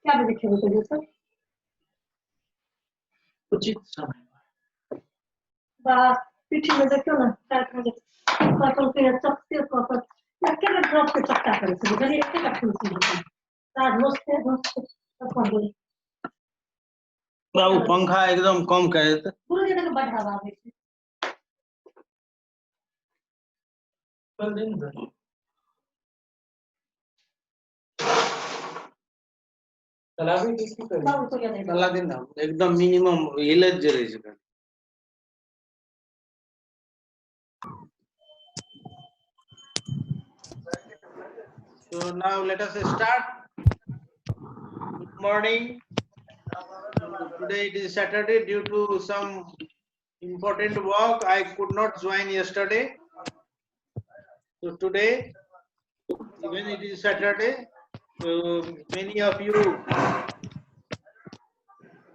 क्या बजे खेल करिए सर उचित समय बस पीठी में देखियो ना 4 बजे कतल के चकते कतल एकेटा ड्रॉप के चक्का करे छै बुझलिए एकेटा फुंसी होता साथ दोस्ते सब कर दे बाबू पंखा एकदम कम कर देते गुरु जी तक बढ़ावा आवे छै कल दिन भर कलावी किसकी करी बाबू तो क्या दे कला दिन ना एकदम मिनिमम हिलत जे रही छै So now let us start. Good morning. Today it is Saturday. Due to some important work, I could not join yesterday. So today, even it is Saturday, so many of you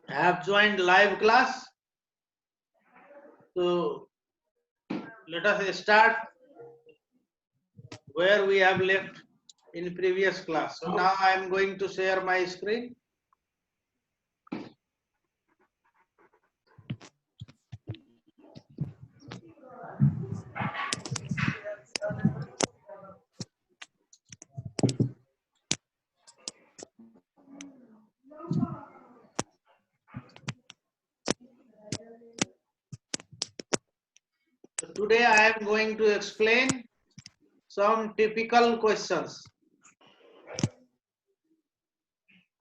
have joined live class. So let us start where we have left in previous class. So now I am going to share my screen. So today I am going to explain some typical questions.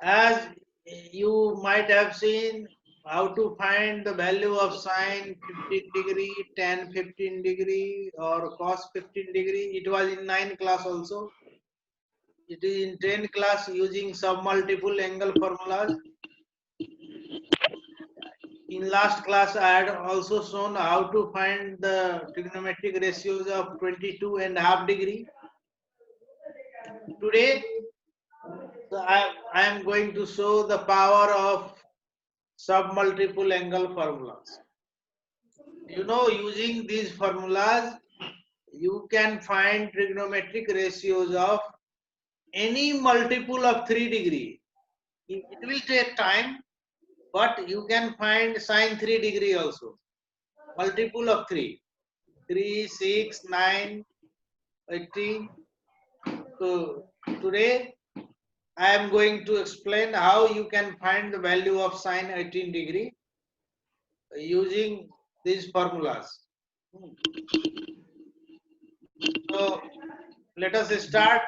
As you might have seen how to find the value of sine 15 degree, tan 15 degree or cos 15 degree. It was in 9 class also. It is in 10 class using submultiple angle formulas. In last class I had also shown how to find the trigonometric ratios of 22.5 degree. Today I am going to show the power of submultiple angle formulas. You know, using these formulas, you can find trigonometric ratios of any multiple of 3 degree. It will take time, but you can find sine 3 degree also. Multiple of 3. 3, 6, 9, 18. So today I am going to explain how you can find the value of sine 18 degree using these formulas. So let us start.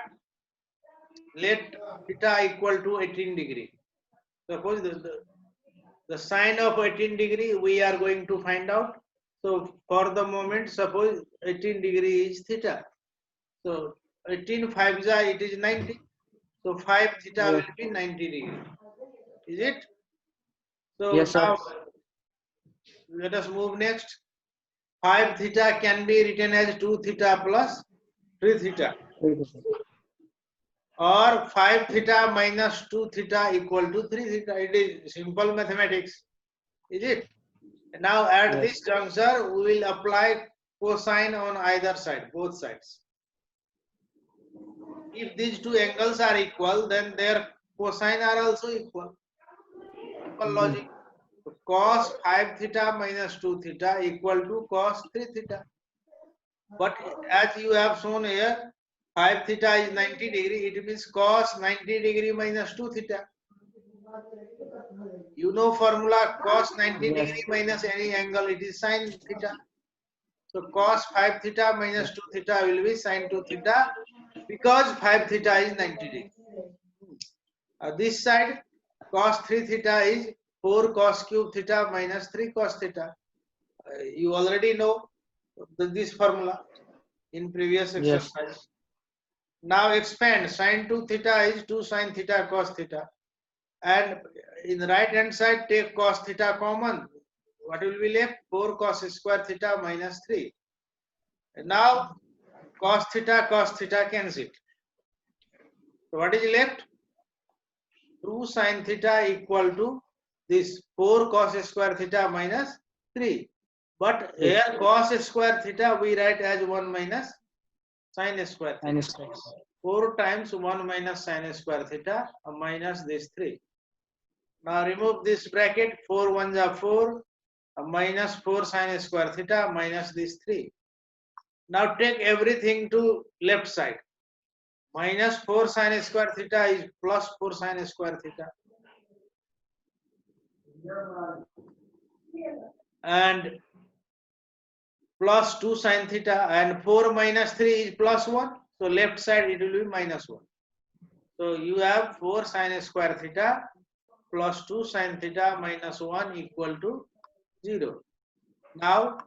Let theta equal to 18 degree. Suppose the sine of 18 degree we are going to find out. So for the moment, suppose 18 degree is theta. So 18 5 it is 90. So 5 theta will be 90 degree. Is it? So yes, now let us move next. 5 theta can be written as 2 theta plus 3 theta. Or 5 theta minus 2 theta equal to 3 theta. It is simple mathematics. Is it? Now at this juncture, we will apply cosine on either side, both sides. If these two angles are equal, then their cosine are also equal. Simple logic. So cos 5 theta minus 2 theta equal to cos 3 theta. But as you have shown here, 5 theta is 90 degree, it means cos 90 degree minus 2 theta. You know formula cos 90 degree minus any angle, it is sin theta. So cos 5 theta minus 2 theta will be sin 2 theta because 5 theta is 90 degree. This side cos 3 theta is 4 cos cube theta minus 3 cos theta. You already know this formula in previous exercise. Now expand, sin 2 theta is 2 sin theta cos theta. And in the right hand side take cos theta common. What will be left? 4 cos square theta minus 3. And now cos theta cancel. So what is left? 2 sin theta equal to this 4 cos square theta minus 3. But here cos square theta we write as 1 minus sin square theta. 4 times 1 minus sin square theta minus this 3. Now remove this bracket. 4 1s are 4. Minus 4 sine square theta minus this 3. Now take everything to left side. Minus 4 sine square theta is plus 4 sine square theta. And plus 2 sine theta, and 4 minus 3 is plus 1. So left side it will be minus 1. So you have 4 sine square theta plus 2 sine theta minus 1 equal to 0. Now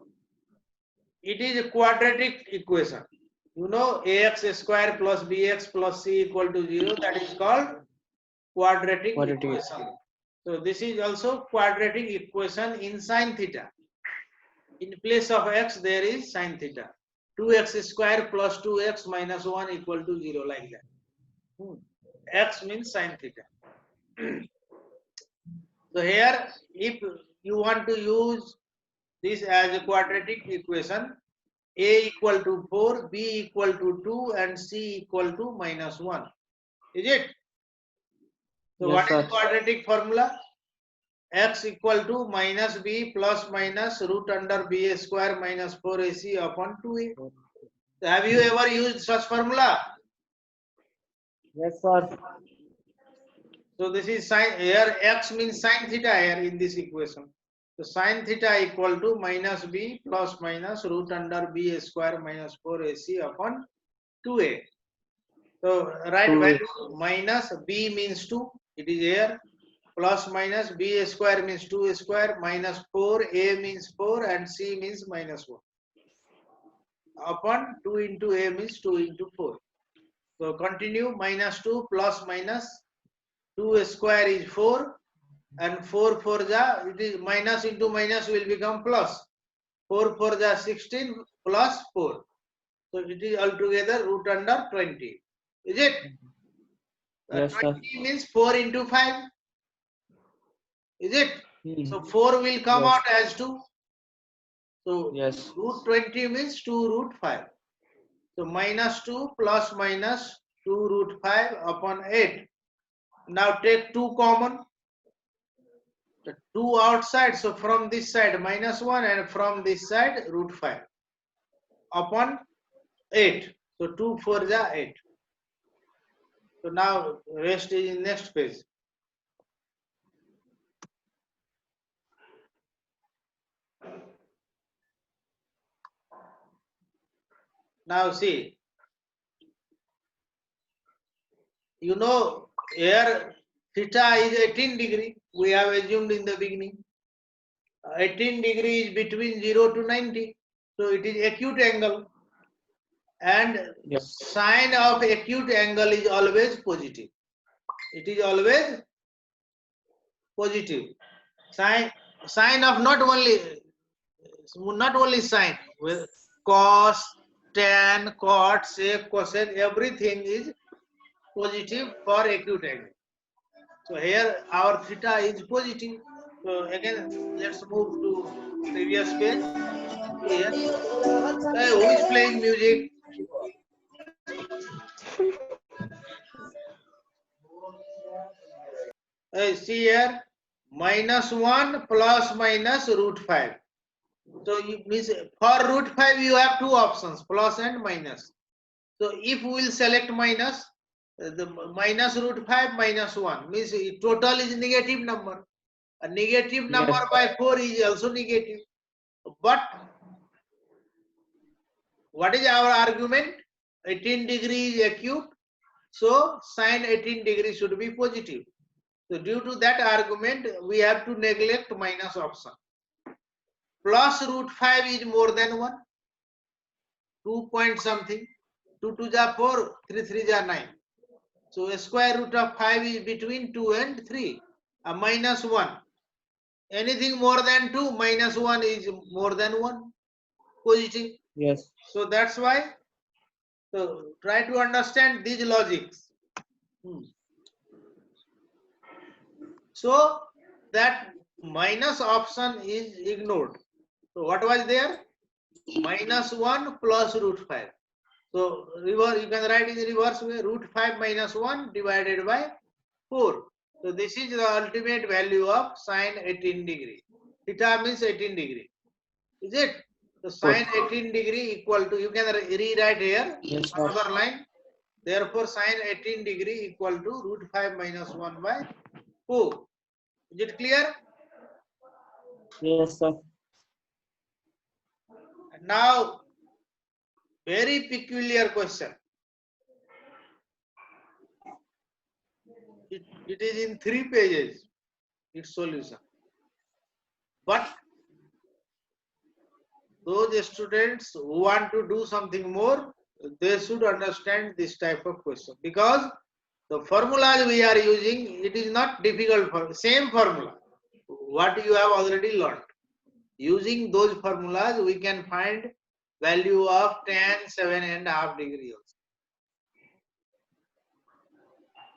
it is a quadratic equation. You know ax square plus bx plus c equal to 0. That is called quadratic equation. So this is also quadratic equation in sine theta. In place of x there is sine theta. 2x square plus 2x minus 1 equal to 0, like that. X means sine theta. So here, if you want to use this as a quadratic equation, a equal to 4, b equal to 2, and c equal to minus 1. Is it? So Yes, what sir. is quadratic formula? X equal to minus b plus minus root under b square minus 4ac upon 2a. So have you ever used such formula? Yes, sir. So this is sine, here x means sine theta here in this equation. So sine theta equal to minus b plus minus root under b square minus 4ac upon 2a. So right 2a. value minus b means 2, it is here, plus minus b square means 2 square, minus 4, a means 4, and c means minus 1. Upon 2 into a means 2 into 4. So continue, minus 2 plus minus 2 square is 4, and 4 4 ja, it is minus into minus will become plus. 4 4 ja 16 plus 4. So it is altogether root under 20. Is it? Yes, 20 sir. means 4 into 5. Is it? So 4 will come Yes. out as 2. So Yes. root 20 means 2 root 5. So minus 2 plus minus 2 root 5 upon 8. Now take 2 common. The 2 outside, so from this side minus 1, and from this side root 5 upon 8. So 2 4 ja 8. So now rest is in next page. Now see, you know here theta is 18 degree. We have assumed in the beginning. 18 degree is between 0 to 90. So it is acute angle. And Yes. sine of acute angle is always positive. It is always positive. Sine of not only sine, with cos, tan, cot, sec, cosec, everything is positive for acute angle. So here our theta is positive. So again, let's move to previous page. Here, who is playing music? See here, minus 1 plus minus root 5. So you means for root 5 you have two options, plus and minus. So if we will select minus, the minus root 5 minus 1 means total is negative number. A negative number by 4 is also negative. But what is our argument? 18 degree is acute. So sine 18 degree should be positive. So due to that argument, we have to neglect minus option. Plus root 5 is more than 1. 2 point something. 2 2 ja 4, 3 3 ja 9. So a square root of 5 is between 2 and 3. A minus 1. Anything more than 2, minus 1 is more than 1. Positive. Yes. So that's why. So try to understand these logics. So that minus option is ignored. So what was there? Minus 1 plus root 5. So reverse, you can write in the reverse way, root 5 minus 1 divided by 4. So this is the ultimate value of sine 18 degree. Theta means 18 degree. Is it? So sine 18 degree equal to, you can rewrite here, Yes, sir. another line. Therefore sine 18 degree equal to root 5 minus 1 by 4. Is it clear? Yes, sir. And now, very peculiar question. It is in 3 pages, its solution. But those students who want to do something more, they should understand this type of question, because the formulas we are using, it is not difficult for same formula what you have already learned. Using those formulas we can find value of tan 7.5 degree also.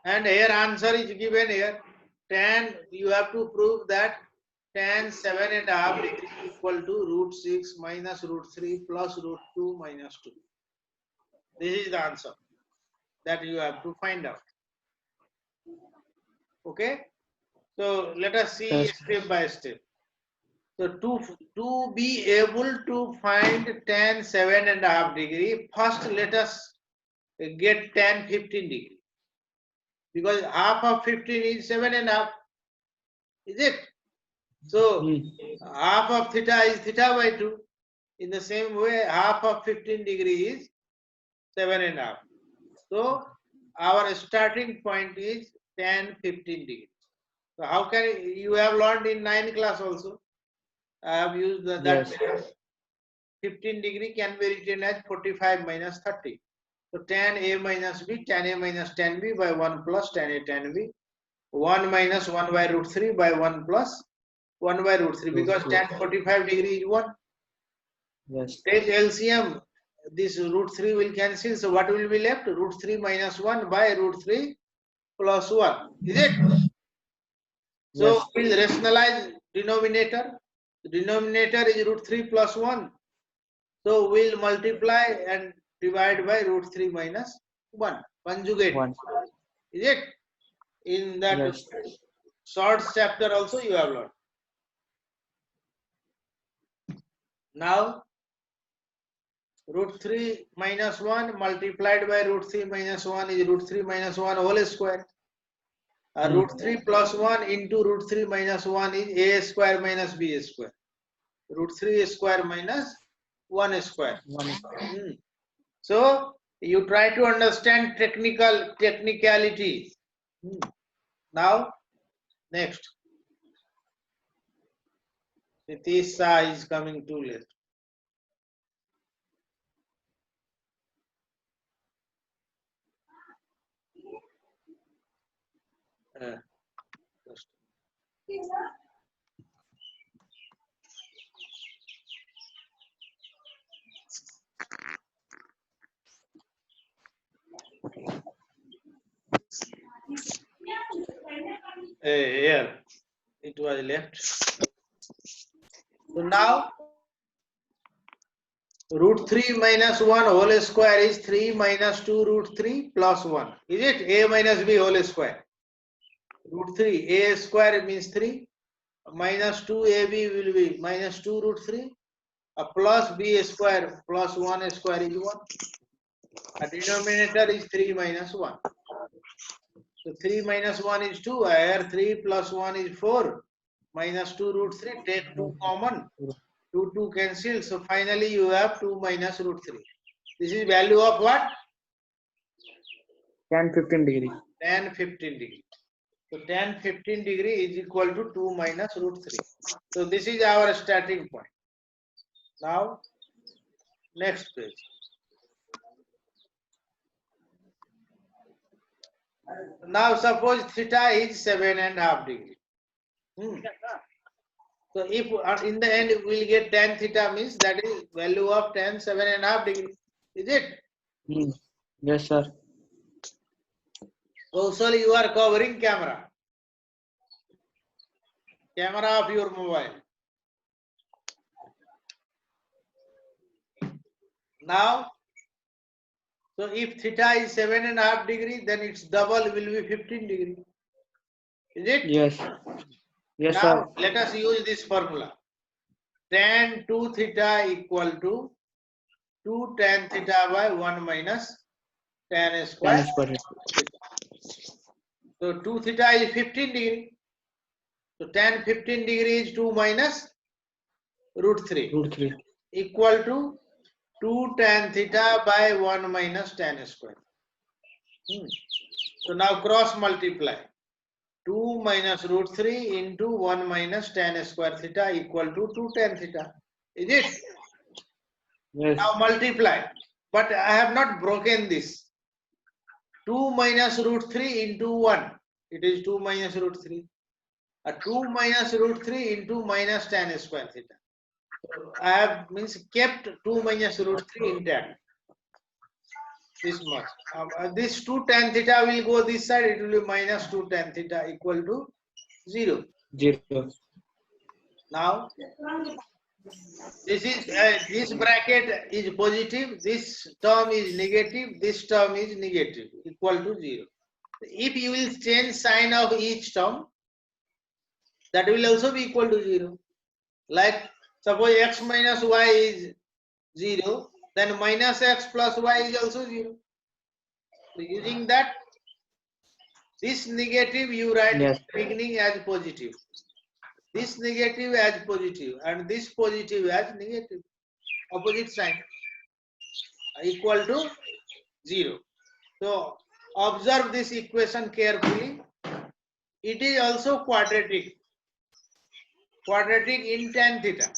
And here answer is given here. Tan, you have to prove that tan 7.5 degree equal to root 6 minus root 3 plus root 2 minus 2. This is the answer that you have to find out. Okay. So let us see Yes. step by step. So to be able to find tan 7.5 degree, first let us get tan 15 degree. Because half of 15 is 7.5. Is it? So half of theta is theta by 2. In the same way, half of 15 degree is 7.5. So our starting point is tan 15 degree. So how can you have learned in 9th class also? I have used that Yes. method. 15 degree can be written as 45 minus 30. So tan A minus B, tan A minus tan B by 1 plus tan A tan B. 1 minus 1 by root 3 by 1 plus 1 by root 3, because tan 45 degree is 1. Yes. Take LCM, this root 3 will cancel. So what will be left? Root 3 minus 1 by root 3 plus 1. Is it? So Yes. we'll rationalize denominator. The denominator is root 3 plus 1. So we'll multiply and divide by root 3 minus 1. Conjugate. 1. Is it? In that Yes. short chapter also you have learned. Now root 3 minus 1 multiplied by root 3 minus 1 is root 3 minus 1 whole square. Root 3 plus 1 into root 3 minus 1 is a square minus b square. Root 3 square minus 1 square. 1. So you try to understand technicalities. Now next. Nitish Shah is coming too late. Just- Here it was left. So now root 3 minus 1 whole square is 3 minus 2 root 3 plus 1. Is it? A minus b whole square. Root 3, a square means 3. Minus 2ab will be minus 2 root 3. Plus b square plus 1 square is 1. A denominator is 3 minus 1. So 3 minus 1 is 2. Here 3 plus 1 is 4. Minus 2 root 3. Take 2 common. 2 cancel. So finally you have 2 minus root 3. This is value of what? Tan 15 degree. Tan 15 degree. So tan 15 degree is equal to 2 minus root 3. So this is our starting point. Now next page. Now suppose theta is 7.5 degree. So if in the end we will get tan theta, means that is value of tan 7.5 degree. Is it? Yes, sir. Also you are covering camera. Camera of your mobile. Now, so if theta is 7.5 degree, then its double will be 15 degree. Is it? Yes. Yes, Now sir. let us use this formula. Tan 2 theta equal to 2 tan theta by 1 minus tan square. Tan square. So 2 theta is 15 degree. So tan 15 degree is 2 minus root 3 Root 3. equal to 2 tan theta by 1 minus tan square. So now cross multiply. 2 minus root 3 into 1 minus tan square theta equal to 2 tan theta. Is it? Yes. Now multiply. But I have not broken this. 2 minus root 3 into 1. It is 2 minus root 3. 2 minus root 3 into minus tan square theta. So I have kept 2 minus root 3 intact. This much. This 2 tan theta will go this side. It will be minus 2 tan theta equal to 0. 0. Now this bracket is positive. This term is negative. This term is negative. Equal to 0. If you will change sign of each term, that will also be equal to 0. Like suppose x minus y is 0, then minus x plus y is also 0. So using that, this negative you write Yes. in the beginning as positive, this negative as positive, and this positive as negative. Opposite sign equal to 0. So observe this equation carefully. It is also quadratic. Quadratic in tan theta.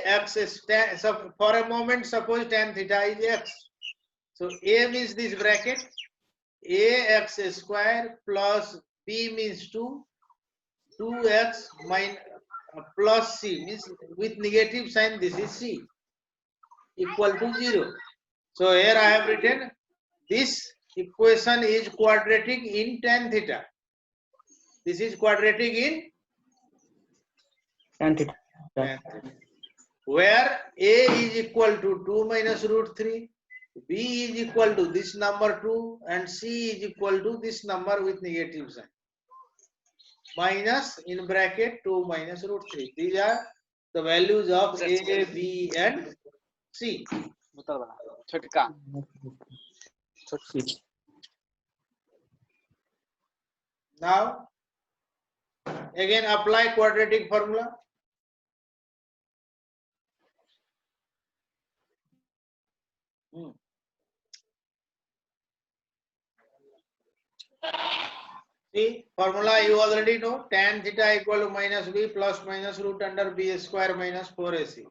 Ax is tan, so for a moment suppose tan theta is x. So a means this bracket, ax square plus b means 2, 2x minus plus c means with negative sign, this is c equal to 0. So here I have written this equation is quadratic in tan theta. This is quadratic in Tan theta. tan theta, where a is equal to 2 minus root 3, b is equal to this number 2, and c is equal to this number with negative sign, minus in bracket 2 minus root 3. These are the values of a, b and c. Now again apply quadratic formula. See, formula you already know, tan theta equal to minus b plus minus root under b square minus 4ac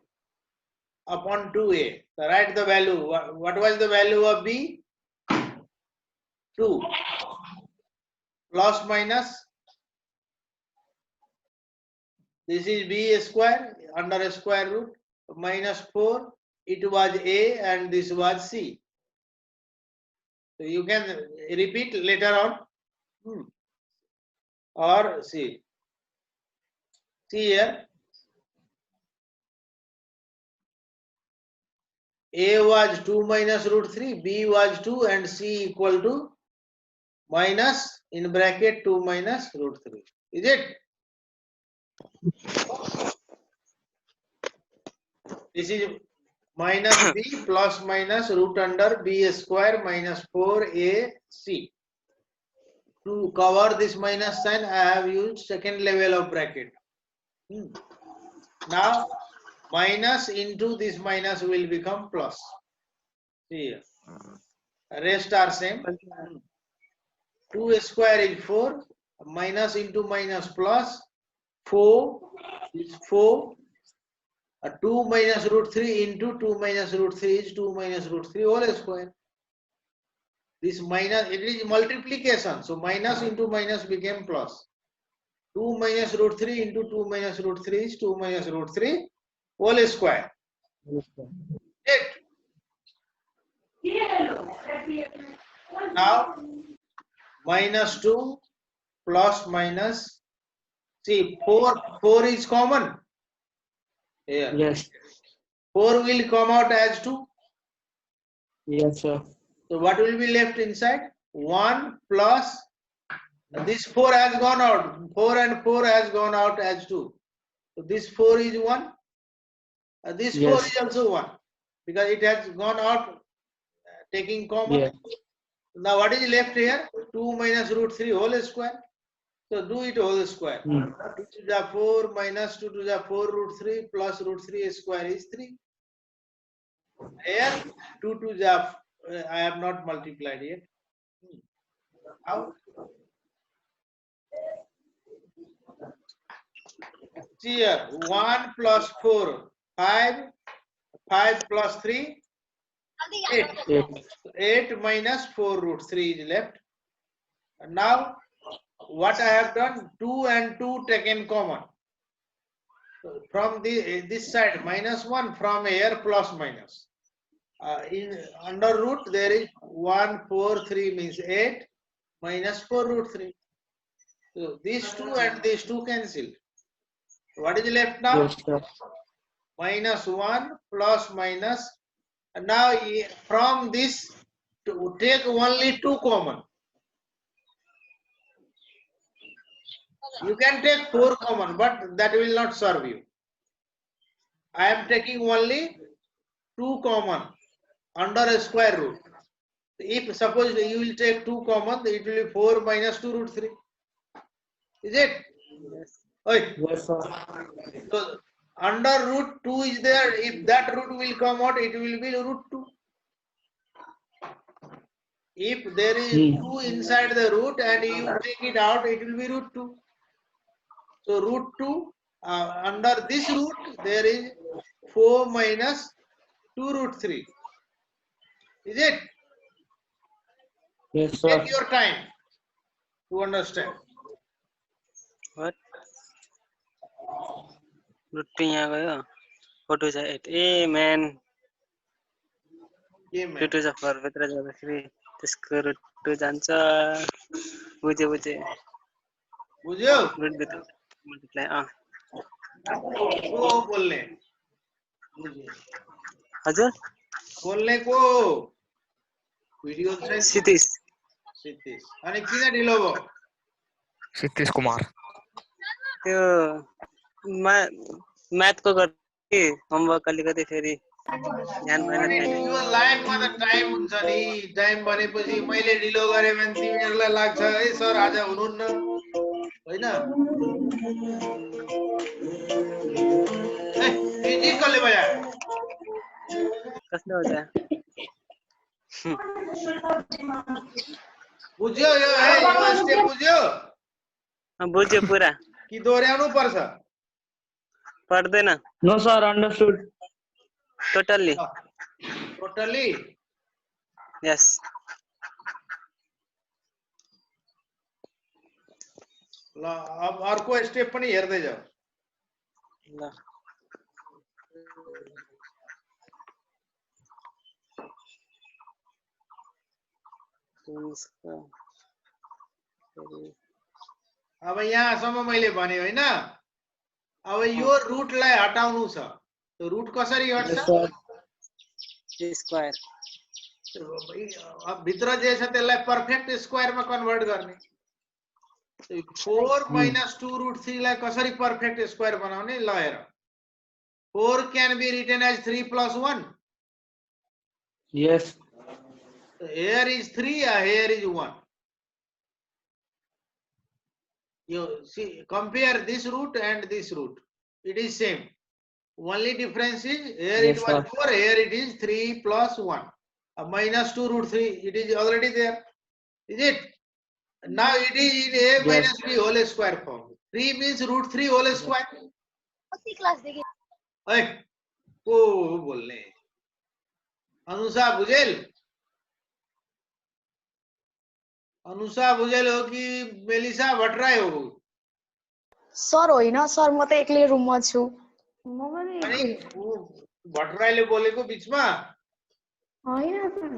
upon 2a. So write the value. What was the value of b? 2 plus minus, this is b square under a square root minus 4. It was a and this was c. So you can repeat later on. Or see here, a was 2 minus root 3, b was 2, and c equal to minus in bracket 2 minus root 3. Is it? This is minus b plus minus root under b square minus 4ac. To cover this minus sign, I have used second level of bracket. Now minus into this minus will become plus. See here. Rest are same. 2 square is 4. Minus into minus plus 4 is 4. 2 minus root 3 into 2 minus root 3 is 2 minus root 3 whole square. This minus, it is multiplication. So minus into minus became plus. 2 minus root 3 into 2 minus root 3 is 2 minus root 3 whole square. Now minus 2 plus minus, see 4 is common here. Yes. 4 will come out as 2. Yes, sir. So what will be left inside? 1 plus This 4 has gone out. 4 and 4 has gone out as 2. So this 4 is 1. This 4 Yes. is also 1 because it has gone out taking common. Yes. Now what is left here? 2 minus root 3 whole square. So do it whole square. 2 to the 4 minus 2 to the 4 root 3 plus root 3 square is 3. Here 2 to the I have not multiplied yet. How? Here 1 plus 4 5, 5 plus 3 8. 8 minus 4 root 3 is left. And now what I have done, 2 and 2 taken common. So from this side minus 1, from here plus minus. In under root there is 1 4 3 means 8 minus 4 root 3. So these 2 and these 2 cancel. What is left now? Yes, sir. Minus 1 plus minus. And now from this to take only 2 common. You can take 4 common, but that will not serve you. I am taking only 2 common under a square root. If suppose you will take 2 common, it will be 4 minus 2 root 3. Is it? Yes. Oi. Yes, sir. So under root 2 is there. If that root will come out, it will be root 2. If there is 2 inside the root and you take it out, it will be root 2. So root 2, under this root, there is 4 minus 2 root 3. Is it? Yes, sir. Take your time to understand. What? Root 2 यहाँ गयो 4 2 जा 8 ए man के 2 man? 2 जा 4 भित्र जाँदाखेरि त्यसको root 2 जान्छ बुझे बुझ्यो? root भित्र multiply को बोल्ने? हजुर बोल्ने को? भिडियो चाहिँ क्षितिज क्षितिज. अनि किन ढिलो भयो? क्षितिज कुमार. त्यो म्याथको गर्दै होमवर्क अलिकति फेरि ध्यान भएन कहिले यो लाइफमा त टाइम हुन्छ नि. टाइम भनेपछि मैले ढिलो गरे भने तिमीहरूलाई लाग्छ है सर आज हुनुहुन्न हैन? ए म्युजिक कसले बजायो? कस्तो हुन्छ बुझ्यो यो यो स्टेप बुझ्यो? बुझ्यो पुरा कि दोहोर्याउनु पर्छ? पढ्दैन No, sir. Understood. Totally totally? Yes ल अब अर्को स्टेप पनि हेर्दै जाऊ. ल अब यहाँसम्म मैले भने होइन. अब यो रुटलाई हटाउनु छ. रुट कसरी हट्छ? Yes, sir. स्क्वायर अब भित्र जे छ त्यसलाई पर्फेक्ट स्क्वायरमा कन्भर्ट गर्ने. 4 minus 2 root 3 लाई कसरी पर्फेक्ट स्क्वायर बनाउने? ल हेर. 4 can be written as 3 plus 1. Yes. Here is 3, here is 1. You see, compare this root and this root. It is same. Only difference is here Yes, it was sir. 4, here it is 3 plus 1. Minus 2 root 3, it is already there. Is it? Now it is in a Yes. minus b whole square form. 3 means root 3 whole square. Hey, को बोलने? अनुषा भुजेल? अनुषा भुजेल हो कि Melissa Bhattarai हो? Sir होइन sir म त एक्लै रुममा छु अनि भट्टराईले बोलेको बिचमा? होइन सर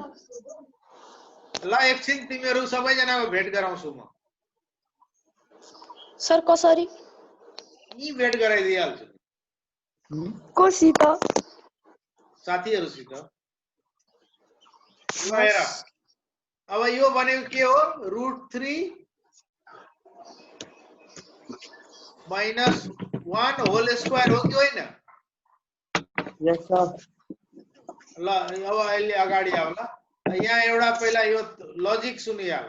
ल एकछिन तिमीहरू सबैजनाको भेट गराउँछु म. सर कसरी यी भेट गराइदिइहाल्छु कोसित साथीहरूसित. ल हेर अब यो भनेको के हो? रुट 3 -1 होल स्क्वायर हो कि होइन? Yes, sir. ल अब अहिले अगाडि आउला। यहाँ एउटा पहिला यो लजिक सुनिहाल।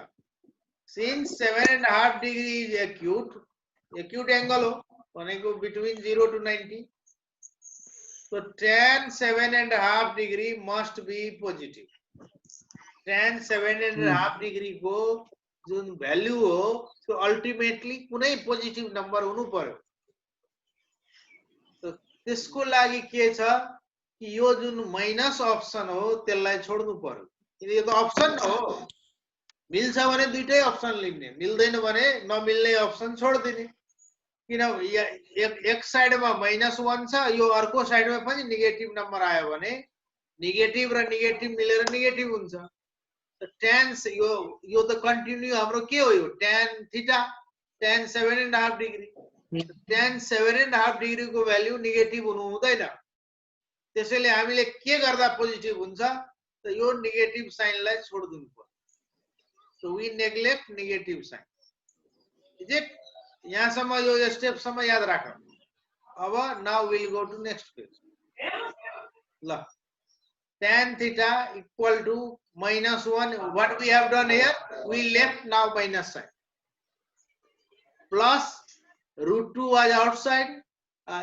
Since 7.5 degree is acute angle हो भनेको between 0 to 90, so tan 7.5 degree must be positive. tan 7.5 degree को जुन भ्यालु हो त्यो अल्टिमेटली कुनै पोजिटिभ नम्बर हुनु पर्यो। त्यसको लागि के छ कि यो जुन माइनस अप्सन हो त्यसलाई छोड्नु पर्यो। यो त अप्सन हो, मिल्छ भने दुईटै अप्सन लिने, मिल्दैन भने नमिल्ने अप्सन छोड्दिने। किन एक साइडमा -1 छ, यो अर्को साइडमा पनि नेगेटिभ नम्बर आयो भने नेगेटिभ र नेगेटिभ मिलेर नेगेटिभ हुन्छ। tan यो त कन्टिन्यू हाम्रो के हो, यो tan theta, tan 7.5 degree. tan 7.5 degree को भ्यालु नेगेटिभ हुनु हुँदैन। त्यसैले हामीले के गर्दा पोजिटिभ हुन्छ त यो नेगेटिभ साइनलाई छोड्दिनु पर्यो। So we neglect negative sign. Is it? यहाँसम्म यो स्टेपसम्म याद राख। अब now we'll go to next page. ल tan theta equal to -1. What we have done here? We left now minus sign. Plus √2 was outside.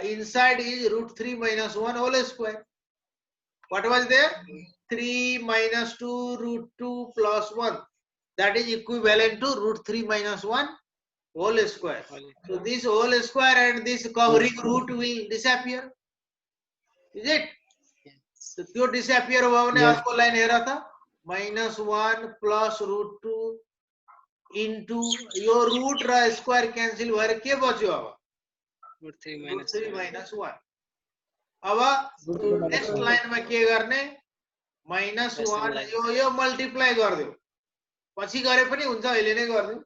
Inside is √3 minus 1 whole square. What was there? 3 minus 2 √2 plus 1. That is equivalent to √3 minus 1 whole square. So this whole square and this covering root will disappear. Is it? So त्यो disappear हुआ भने अर्को line Hera था -1 plus √2 into यो root र square cancel भएर के बच्यो अब √3 minus 1. अब next लाइनमा के गर्ने -1 यो मल्टिप्लाई गरिदियो, पछि गरे पनि हुन्छ, अहिले नै गरिदियो।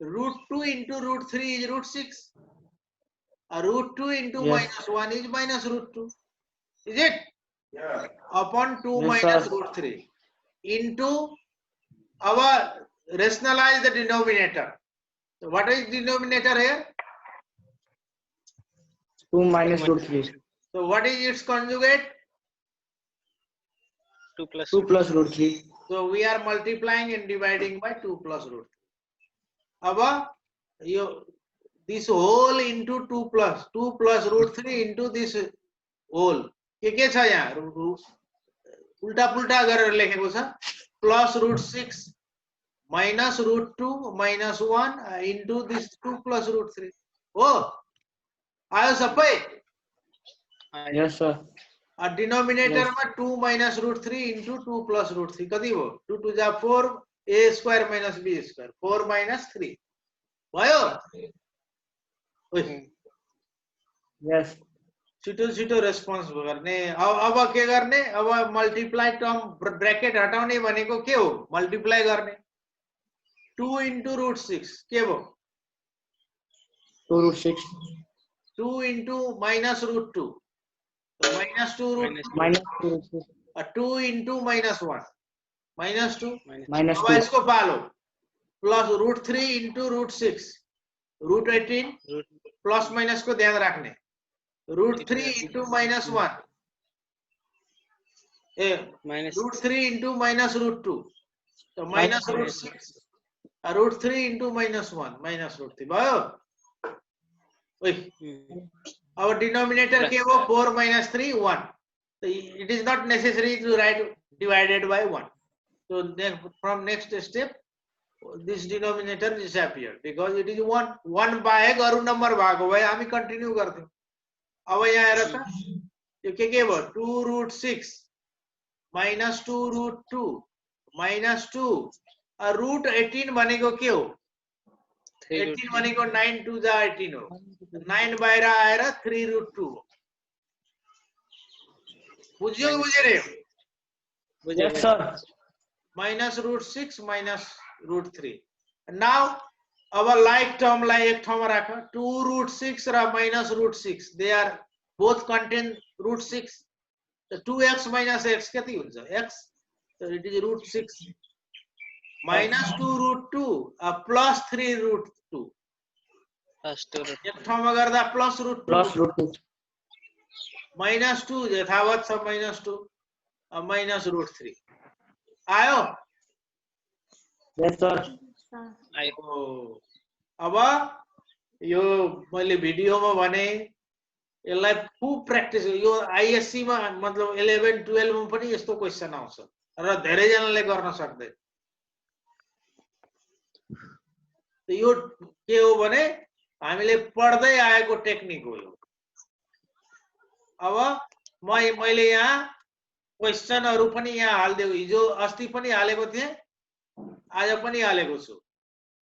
√2 into √3 is √6. √2 into -1 is -√2. Is it? Yeah. Upon 2 minus √3 into our rationalize the denominator. So what is denominator here? 2 minus √3. So what is its conjugate? 2 plus 2 plus √3. So we are multiplying and dividing by 2 plus √3. अब this whole into 2 plus √3 into this whole. के छ यहाँ उल्टा पुल्टा गरेर लेखेको छ plus √6 minus √2 minus 1 into this 2 plus √3. हो आयो सबै? Yes sir. डिनोमिनेटर में 2 minus √3 into 2 plus √3 कति हो? 2 to the 4 a square minus b square 4 minus 3 भयो? Yes. छिटो रेस्पोन्स गर्ने। अब के गर्ने? अब मल्टिप्लाई टर्म ब्रैकेट हटाउने भनेको के हो? मल्टिप्लाई गर्ने। 2 into √6 के भयो? 2 √6. 2 into minus √2 minus 2 √2 minus 2 √6. 2 into minus 1 minus 2 minus अब 2. इसको पालो प्लस √3 into √6 √18 प्लस माइनस को ध्यान रखने √3 into minus 1 √3 into minus √2 तो minus √6 √3 into minus 1 minus √3 भयो? Our denominator के वो 4 minus 3 1. So it is not necessary to write divided by 1. So from next step this denominator disappeared because it is 1. 1 by अरू number भागो भाई हामी continue करते हैं। अब यहाँ हेरा था ये के वो 2 √6 minus 2 √2 minus 2 √18 बनेको के हो? 18 भनेको 9 to the 18 हो। 9 बाहिर आएर 3 √2 हो। बुझ्यो कि बुझेर? Yes sir. minus √6 minus √3. Now अब लाइक टर्मलाई एक ठाउँमा राख 2 √6 र minus √6 they are both contain √6. So 2x minus x कति हुन्छ? x. So it is √6 minus 2 √2 plus 3 √2. First root एक ठाउँमा गर्दा plus root 2 plus root 2 minus 2 यथावत छ माइनस 2 माइनस रुट 3 आयो यस सर आयो अब यो मैले भिडियोमा भने यसलाई खूब प्र्याक्टिस यो आईएससी मा मतलब 11 12 मा पनि यस्तो क्वेशन आउँछ र धेरै जनाले गर्न सक्दैन यो के हो भने हामीले पढ्दै आएको टेक्निक हो यो अब मैले यहाँ क्वेशनहरु पनि यहाँ हाल्दिएको हिजो अस्ति पनि हालेको थिए आज पनि हालेको छु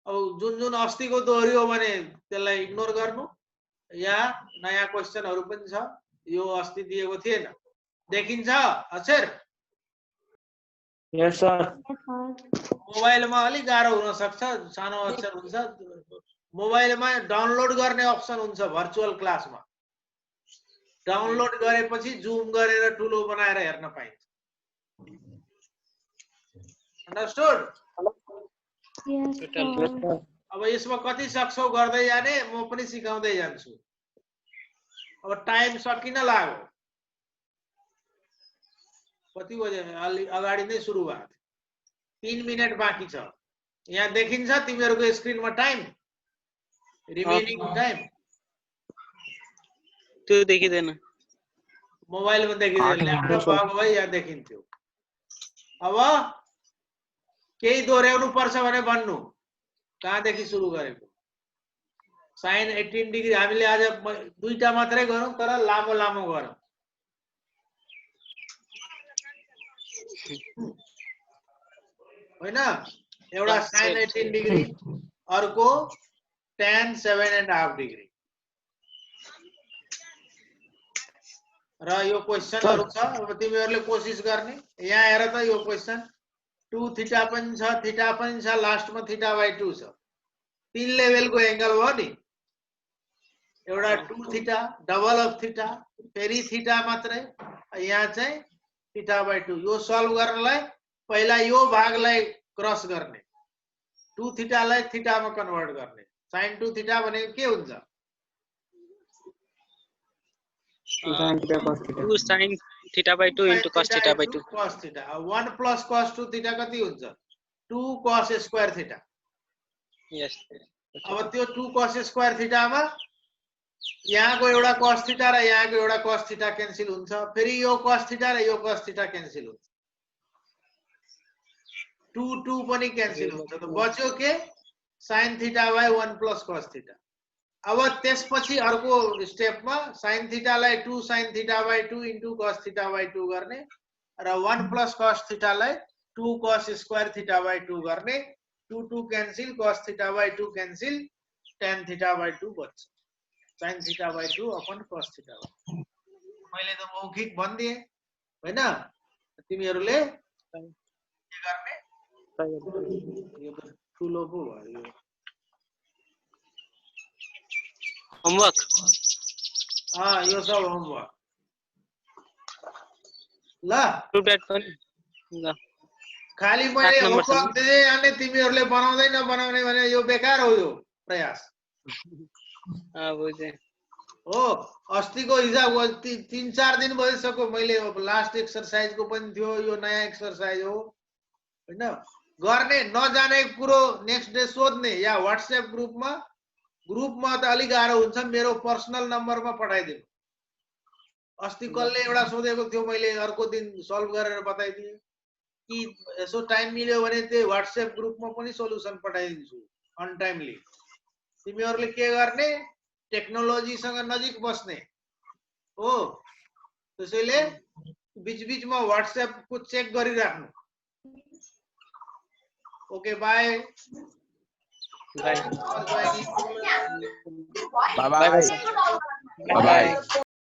अब जुन अस्तिको दोहोरियो भने त्यसलाई इग्नोर गर्नु यहाँ नयाँ क्वेशनहरु पनि छ यो अस्ति दिएको थिएन देखिन्छ अक्षर यस सर मोबाइलमा अलि गाह्रो हुन सक्छ सानो अक्षर हुन्छ मोबाइलमा डाउनलोड गर्ने अप्सन हुन्छ भर्चुअल क्लासमा डाउनलोड गरेपछि जुम गरेर ठुलो बनाएर हेर्न पाइन्छ अन्डरस्टुड अब यसमा कति सक्छौ गर्दै जाने म पनि सिकाउँदै जान्छु अब टाइम सकिन लाग्यो कति बजे अलि अगाडि नै सुरु भएको 3 मिनेट बाँकी छ यहाँ देखिन्छ तिमीहरुको स्क्रिनमा टाइम रिमेनिङ टाइम त्यो देखिदैन मोबाइलमा देखिदैन ल्यापटप भएको भए यहाँ देखिन्थ्यो अब केही दोहोर्याउनु पर्छ भने भन्नु कहाँदेखि सुरु गरेको साइन 18 डिग्री हामीले आज दुईटा मात्रै गरौँ तर लामो लामो गरौँ हैन एउटा साइन 18 डिग्री अर्को tan 7.5 डिग्री र यो क्वेशनहरु छ अब तिमीहरुले कोशिश गर्ने यहाँ हेर त यो क्वेशन 2 थीटा पनि छ थीटा पनि छ लास्टमा θ/2 छ तीन लेभलको एंगल हो नि एउटा 2 थीटा डबल अफ थीटा फेरि थीटा मात्रै यहाँ चाहिँ θ/2 यो सल्भ गर्नलाई पहिला यो भागलाई क्रस गर्ने 2 थीटालाई थीटामा कन्भर्ट गर्ने sin 2 थीटा भनेको के हुन्छ 2 sin θ/2 into cos θ/2 cos theta 1 plus cos 2 theta कति हुन्छ 2 cos स्क्वायर थीटा यस अब त्यो 2 cos स्क्वायर थीटामा यहाँको एउटा cos थीटा र यहाँको एउटा cos थीटा क्यान्सल हुन्छ फेरि यो cos थीटा र यो cos थीटा क्यान्सल हुन्छ 2 2 पनि क्यान्सल हुन्छ त बच्यो के sin θ/1 plus cos थीटा अब त्यसपछि अर्को स्टेपमा sin theta lie 2 sin θ/2 into cos θ/2 गर्ने र 1 plus cos theta lie 2 cos square θ/2 गर्ने 2 2 क्यान्सल cos θ/2 क्यान्सल tan θ/2 बच्छ sin θ/2 अपन cos θ मैले त मौखिक भन्दिए हैन तिमीहरुले के गर्ने यो त ठुलो पो भयो होमवर्क यो सब होमवर्क ल प्रुफ पनि ल खाली मैले 8 नम्बर होमवर्क दिए अनि तिमीहरुले बनाउँदै नबनाउने भने यो बेकार हो यो प्रयास बुझे हो अस्तिको हिसाब 3-4 दिन भइसक्यो मैले लास्ट एक्सरसाइज को पनि थियो यो नयाँ एक्सरसाइज हो हैन गर्ने नजाने कुरो नेक्स्ट डे सोध्ने या व्हाट्सएप ग्रुपमा त अलि गाह्रो हुन्छ मेरो पर्सनल नम्बरमा पठाइदिनु अस्ति कल्ले एउटा सोधेको थियो मैले अर्को दिन सल्भ गरेर बताइदिए कि यसो टाइम मिल्यो भने त्यो व्हाट्सएप ग्रुपमा पनि सोलुसन पठाइदिन्छु अन टाइमली तिमीहरुले के गर्ने टेक्नोलोजी सँग नजिक बस्ने हो त्यसैले बीच-बीचमा व्हाट्सएप को चेक गरिराख्नु okay bye Bye bye. Bye bye.